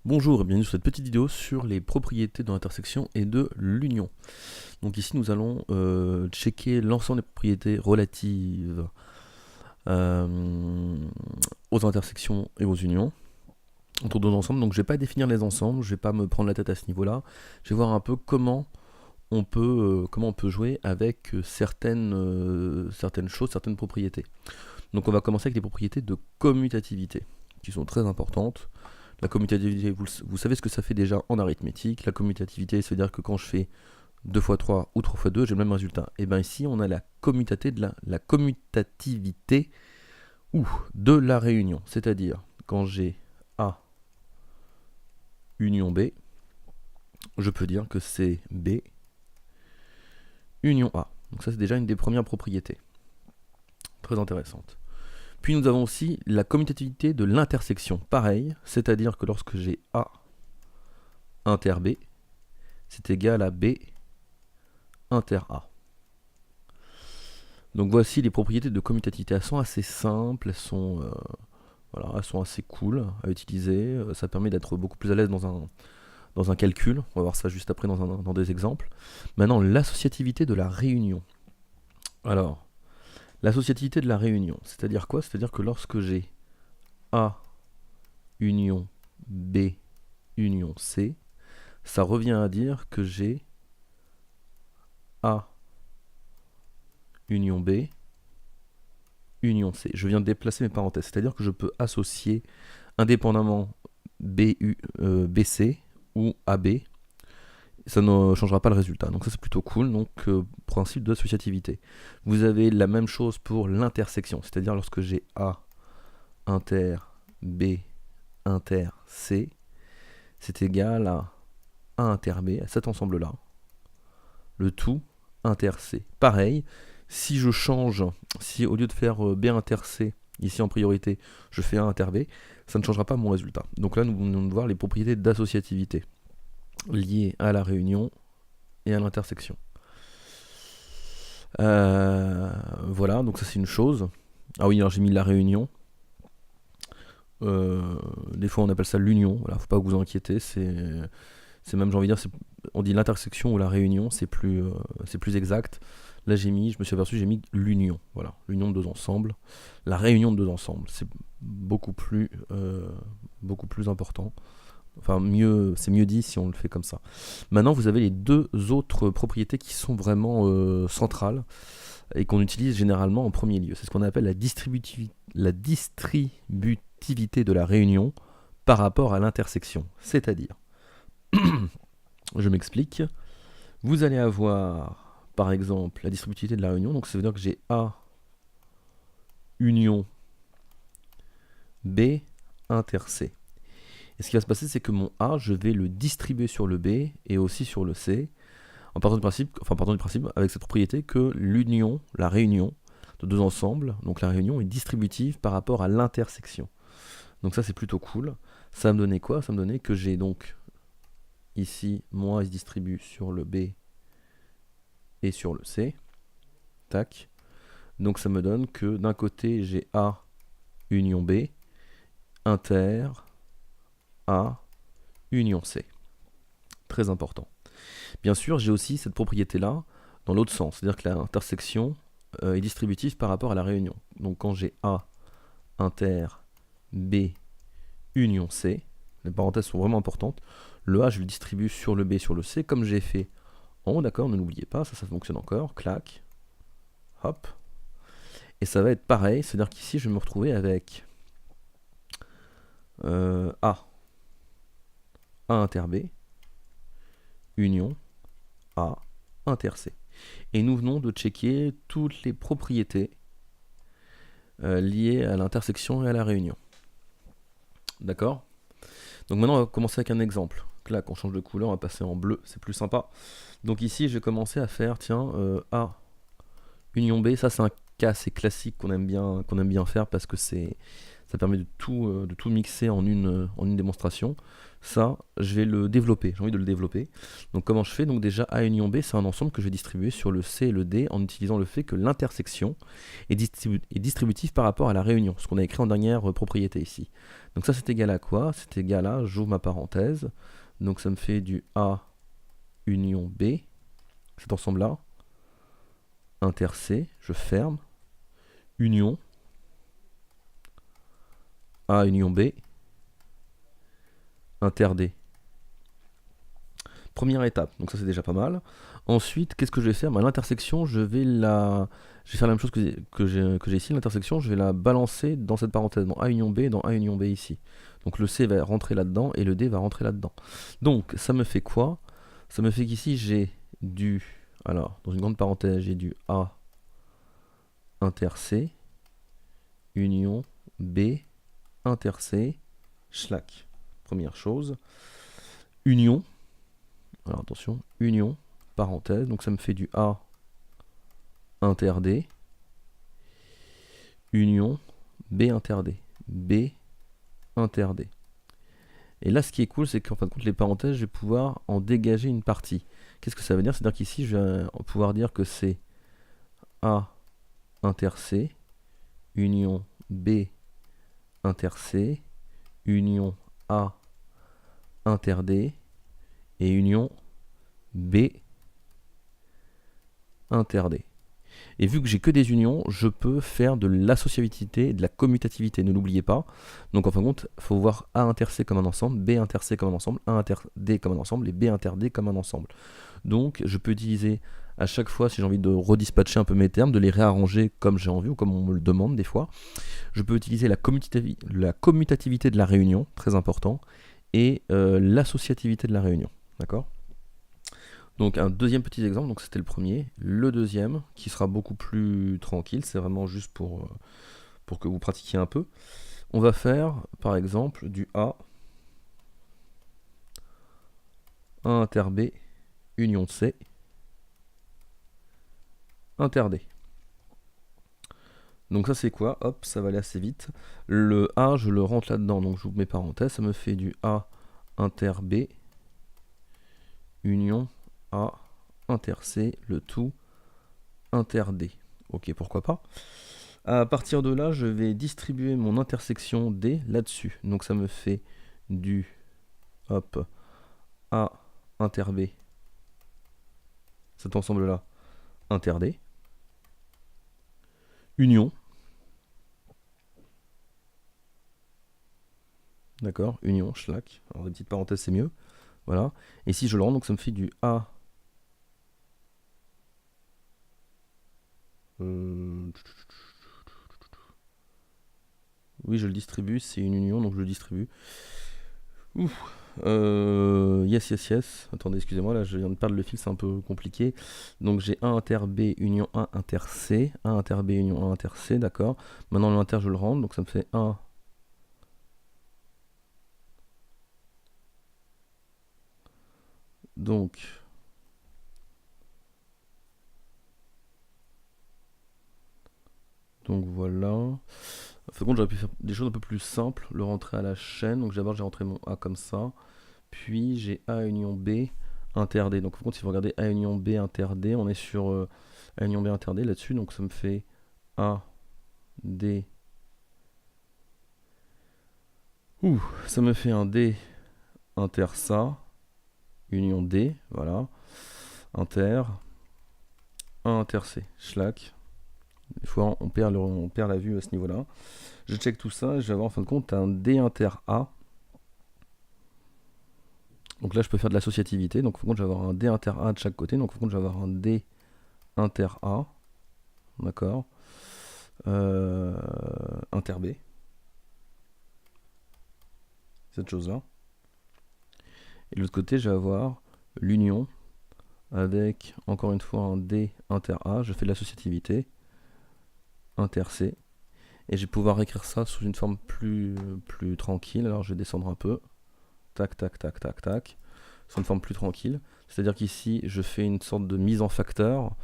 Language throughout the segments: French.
Bonjour et bienvenue sur cette petite vidéo sur les propriétés de l'intersection et de l'union. Donc ici nous allons checker l'ensemble des propriétés relatives aux intersections et aux unions entre deux ensembles. Donc je ne vais pas définir les ensembles, je ne vais pas me prendre la tête à ce niveau-là. Je vais voir un peu comment on peut jouer avec certaines choses, certaines propriétés. Donc on va commencer avec les propriétés de commutativité qui sont très importantes. La commutativité, vous savez ce que ça fait déjà en arithmétique. La commutativité, c'est-à-dire que quand je fais 2 fois 3 ou 3 fois 2, j'ai le même résultat. Et bien ici, on a la commutativité de la réunion. C'est-à-dire, quand j'ai A union B, je peux dire que c'est B union A. Donc ça, c'est déjà une des premières propriétés. Très intéressante. Puis nous avons aussi la commutativité de l'intersection. Pareil, c'est-à-dire que lorsque j'ai A inter B, c'est égal à B inter A. Donc voici les propriétés de commutativité. Elles sont assez simples, elles sont assez cool à utiliser. Ça permet d'être beaucoup plus à l'aise dans un calcul. On va voir ça juste après dans des exemples. Maintenant, l'associativité de la réunion. Alors, l'associativité de la réunion, c'est-à-dire quoi? C'est-à-dire que lorsque j'ai A union B union C, ça revient à dire que j'ai A union B union C. Je viens de déplacer mes parenthèses, c'est-à-dire que je peux associer indépendamment BC ou AB, ça ne changera pas le résultat. Donc ça c'est plutôt cool, donc principe d'associativité. Vous avez la même chose pour l'intersection, c'est-à-dire lorsque j'ai A inter B inter C, c'est égal à A inter B, à cet ensemble-là, le tout inter C. Pareil, si je change, si au lieu de faire B inter C, ici en priorité, je fais A inter B, ça ne changera pas mon résultat. Donc là, nous venons de voir les propriétés d'associativité liées à la réunion et à l'intersection. Voilà, donc ça c'est une chose. Ah oui, alors j'ai mis la réunion. Des fois on appelle ça l'union, voilà, faut pas vous inquiéter, c'est même, j'ai envie de dire, on dit l'intersection ou la réunion, c'est plus exact. Là je me suis aperçu, j'ai mis l'union, voilà, l'union de deux ensembles, la réunion de deux ensembles, c'est beaucoup plus important. Enfin, c'est mieux dit si on le fait comme ça. Maintenant, vous avez les deux autres propriétés qui sont vraiment centrales et qu'on utilise généralement en premier lieu. C'est ce qu'on appelle la distributivité de la réunion par rapport à l'intersection. C'est-à-dire, je m'explique, vous allez avoir, par exemple, la distributivité de la réunion. Donc ça veut dire que j'ai A union B inter C. Et ce qui va se passer, c'est que mon A, je vais le distribuer sur le B et aussi sur le C, en partant du principe, avec cette propriété que l'union, la réunion de deux ensembles, donc la réunion est distributive par rapport à l'intersection. Donc ça c'est plutôt cool. Ça va me donner quoi? Ça va me donner que j'ai donc ici, mon A il se distribue sur le B et sur le C. Tac. Donc ça me donne que d'un côté j'ai A union B, inter A union C. Très important. Bien sûr, j'ai aussi cette propriété-là dans l'autre sens, c'est-à-dire que l'intersection est distributive par rapport à la réunion. Donc quand j'ai A inter B union C, les parenthèses sont vraiment importantes, le A je le distribue sur le B sur le C, comme j'ai fait en haut, d'accord, ne l'oubliez pas, ça fonctionne encore, clac, hop, et ça va être pareil, c'est-à-dire qu'ici je vais me retrouver avec A inter B union A inter C. Et nous venons de checker toutes les propriétés liées à l'intersection et à la réunion. D'accord? Donc maintenant on va commencer avec un exemple. Là, on change de couleur, on va passer en bleu, c'est plus sympa. Donc ici je vais commencer à faire, tiens, A union B, ça c'est un cas assez classique qu'on aime bien faire parce que ça Ça permet de tout mixer en une démonstration. Ça, je vais le développer, j'ai envie de le développer. Donc comment je fais? Donc déjà A union B, c'est un ensemble que je vais distribuer sur le C et le D en utilisant le fait que l'intersection est distributive par rapport à la réunion, ce qu'on a écrit en dernière propriété ici. Donc ça c'est égal à quoi? C'est égal à, j'ouvre ma parenthèse, donc ça me fait du A union B, cet ensemble-là, inter C, je ferme, union, A union B, inter D. Première étape, donc ça c'est déjà pas mal. Ensuite, qu'est-ce que je vais faire? L'intersection, je vais faire la même chose que j'ai ici. L'intersection, je vais la balancer dans cette parenthèse, dans A union B et dans A union B ici. Donc le C va rentrer là-dedans et le D va rentrer là-dedans. Donc ça me fait quoi? Ça me fait qu'ici j'ai du... Alors, dans une grande parenthèse, j'ai du A inter C, union B, inter C, schlack. Première chose. Union. Alors attention, union, parenthèse, donc ça me fait du A inter D, union, B inter D, B inter D. Et là, ce qui est cool, c'est qu'en fin de compte, les parenthèses, je vais pouvoir en dégager une partie. Qu'est-ce que ça veut dire? C'est-à-dire qu'ici, je vais pouvoir dire que c'est A inter C, union B inter C, union A inter D, et union B inter D. Et vu que j'ai que des unions, je peux faire de l'associativité et de la commutativité, ne l'oubliez pas. Donc en fin de compte, il faut voir A inter C comme un ensemble, B inter C comme un ensemble, A inter D comme un ensemble et B inter D comme un ensemble. Donc je peux utiliser à chaque fois, si j'ai envie de redispatcher un peu mes termes, de les réarranger comme j'ai envie ou comme on me le demande des fois. Je peux utiliser la commutativité de la réunion, très important, et l'associativité de la réunion. D'accord ? Donc un deuxième petit exemple, donc c'était le premier. Le deuxième, qui sera beaucoup plus tranquille, c'est vraiment juste pour que vous pratiquiez un peu. On va faire, par exemple, du A inter B, union C, inter D. Donc ça c'est quoi? Hop, ça va aller assez vite. Le A, je le rentre là-dedans, donc j'ouvre mes parenthèses, ça me fait du A inter B, union A inter C, le tout inter D. Ok, pourquoi pas. À partir de là, je vais distribuer mon intersection D là-dessus. Donc ça me fait du hop A inter B, cet ensemble-là, inter D, union, d'accord, union, schlack, alors des petites parenthèses c'est mieux, voilà. Et si je le rends, donc ça me fait du A oui, je le distribue, c'est une union, donc je le distribue. Ouf. Yes. Attendez, excusez-moi, là je viens de perdre le fil, c'est un peu compliqué. Donc j'ai A inter B union A inter C, A inter B union A inter C, d'accord. Maintenant l'inter je le rentre, donc ça me fait 1. Donc voilà. Par contre, j'aurais pu faire des choses un peu plus simples, le rentrer à la chaîne. Donc d'abord, j'ai rentré mon A comme ça. Puis j'ai A union B inter D. Donc par contre, si vous regardez A union B inter D, on est sur A union B inter D là-dessus. Donc ça me fait A, D. Ça me fait un D inter ça. Union D, voilà. Inter. 1 inter C. Schlack. Des fois, on perd la vue à ce niveau-là. Je check tout ça, je vais avoir en fin de compte un D inter A. Donc là, je peux faire de l'associativité. Donc, en fin de compte, je vais avoir un D inter A de chaque côté. Donc, en fin de compte, je vais avoir un D inter A. D'accord. Inter B. Cette chose-là. Et de l'autre côté, je vais avoir l'union avec, encore une fois, un D inter A. Je fais de l'associativité. Inter C. Et je vais pouvoir écrire ça sous une forme plus tranquille. Alors, je vais descendre un peu. Tac, tac, tac, tac, tac. Sur une forme plus tranquille. C'est-à-dire qu'ici, je fais une sorte de mise en facteur.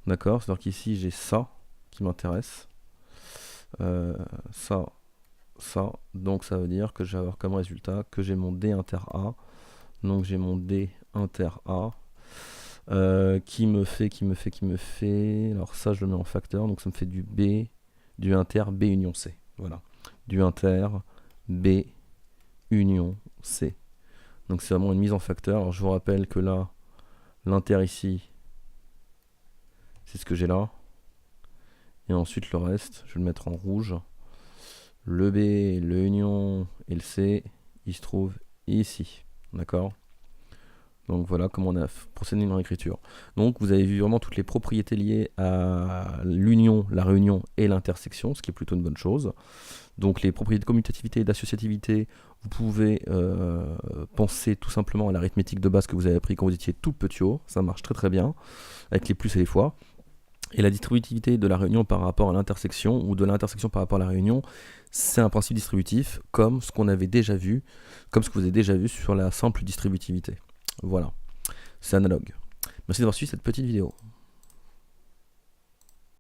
D'accord? C'est-à-dire qu'ici, j'ai ça qui m'intéresse. Ça, ça. Donc ça veut dire que je vais avoir comme résultat que j'ai mon D inter A. Donc j'ai mon D inter A qui me fait. Alors ça je le mets en facteur, donc ça me fait du inter B union C. Voilà. Du inter B union C. Donc c'est vraiment une mise en facteur. Alors je vous rappelle que là, l'inter ici, c'est ce que j'ai là. Et ensuite le reste, je vais le mettre en rouge. Le B, le union et le C, il se trouve ici. D'accord? Donc voilà comment on a procédé dans l'écriture. Donc vous avez vu vraiment toutes les propriétés liées à l'union, la réunion et l'intersection, ce qui est plutôt une bonne chose. Donc les propriétés de commutativité et d'associativité, vous pouvez penser tout simplement à l'arithmétique de base que vous avez appris quand vous étiez tout petit haut. Ça marche très très bien, avec les plus et les fois. Et la distributivité de la réunion par rapport à l'intersection, ou de l'intersection par rapport à la réunion, c'est un principe distributif, comme ce qu'on avait déjà vu, comme ce que vous avez déjà vu sur la simple distributivité. Voilà, c'est analogue. Merci d'avoir suivi cette petite vidéo.